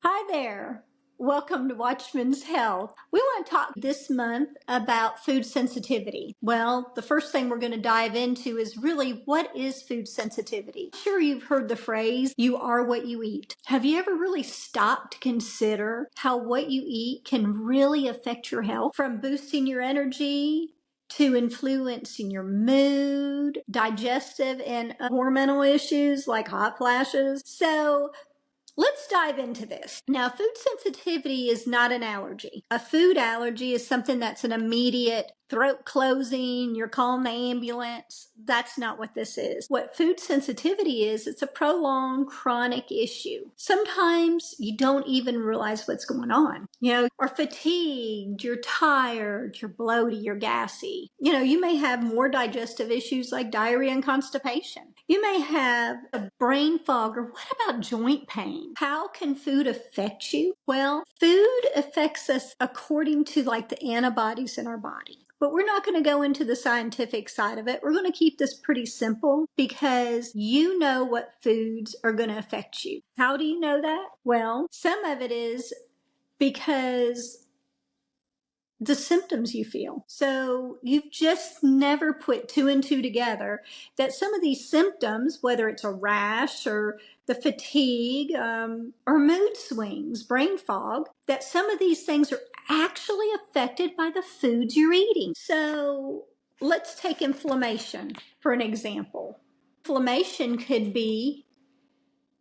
Hi there. Welcome to Watchman's Health. We want to talk this month about food sensitivity. Well, the first thing we're going to dive into is really what is food sensitivity? Sure, you've heard the phrase, you are what you eat. Have you ever really stopped to consider how what you eat can really affect your health? From boosting your energy to influencing your mood, digestive and hormonal issues like hot flashes. So let's dive into this. Now, food sensitivity is not an allergy. A food allergy is something that's an immediate throat closing, you're calling the ambulance. That's not what this is. What food sensitivity is, it's a prolonged chronic issue. Sometimes you don't even realize what's going on. Or fatigued, you're tired, you're bloated, you're gassy. You may have more digestive issues like diarrhea and constipation. You may have a brain fog, or what about joint pain? How can food affect you? Well, food affects us according to like the antibodies in our body. But we're not going to go into the scientific side of it. We're going to keep this pretty simple because you know what foods are going to affect you. How do you know that? Well, some of it is because the symptoms you feel. So you've just never put two and two together that some of these symptoms, whether it's a rash or the fatigue or mood swings, brain fog, that some of these things are actually affected by the foods you're eating. So let's take inflammation for an example. Inflammation could be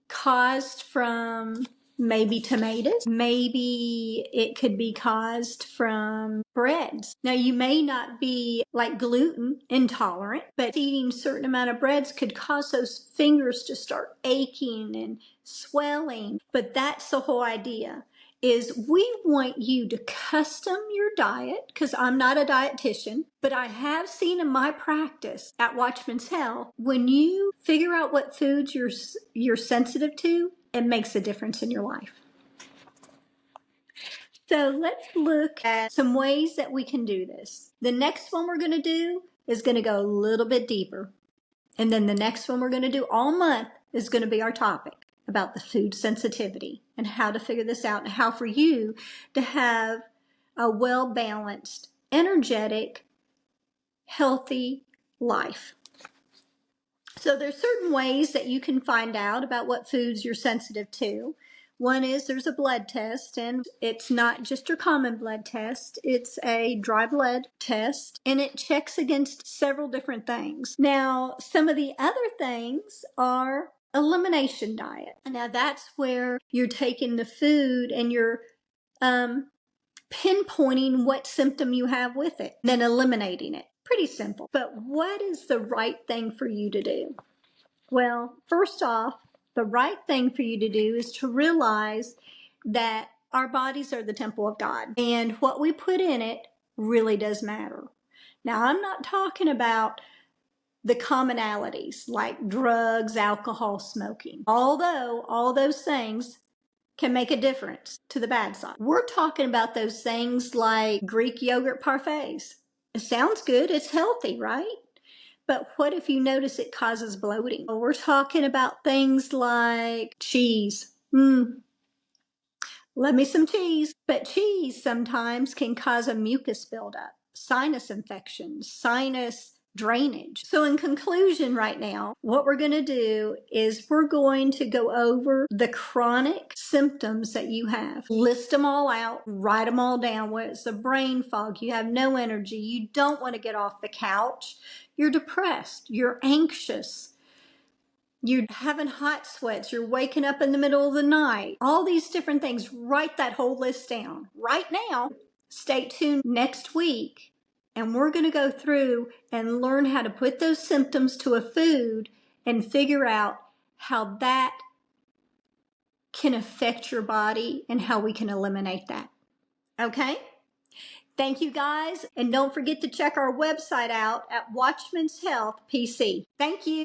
caused from maybe tomatoes. Maybe it could be caused from breads. Now, you may not be like gluten intolerant, but eating a certain amount of breads could cause those fingers to start aching and swelling. But that's the whole idea. Is we want you to custom your diet, because I'm not a dietitian, but I have seen in my practice at Watchman's Health, when you figure out what foods you're sensitive to, it makes a difference in your life. So let's look at some ways that we can do this. The next one we're going to do is going to go a little bit deeper. And then the next one we're going to do all month is going to be our topic about the food sensitivity and how to figure this out and how for you to have a well-balanced, energetic, healthy life. So there's certain ways that you can find out about what foods you're sensitive to. One is there's a blood test, and it's not just your common blood test. It's a dry blood test, and it checks against several different things. Now, some of the other things are elimination diet. Now, that's where you're taking the food and you're pinpointing what symptom you have with it, then eliminating it. Pretty simple. But what is the right thing for you to do? Well, first off, the right thing for you to do is to realize that our bodies are the temple of God, and what we put in it really does matter. Now, I'm not talking about the commonalities like drugs, alcohol, smoking, although all those things can make a difference to the bad side. We're talking about those things like Greek yogurt parfaits. It sounds good, it's healthy, right? But what if you notice it causes bloating? Well, we're talking about things like cheese. Love me some cheese. But cheese sometimes can cause a mucus buildup, sinus infections, sinus drainage. So in conclusion right now, what we're going to do is we're going to go over the chronic symptoms that you have. List them all out, write them all down. Whether it's the brain fog, you have no energy, you don't want to get off the couch, you're depressed, you're anxious, you're having hot sweats, you're waking up in the middle of the night, all these different things. Write that whole list down right now. Stay tuned next week, and we're going to go through and learn how to put those symptoms to a food and figure out how that can affect your body and how we can eliminate that. Okay? Thank you guys, and don't forget to check our website out at Watchman's Health PC. Thank you.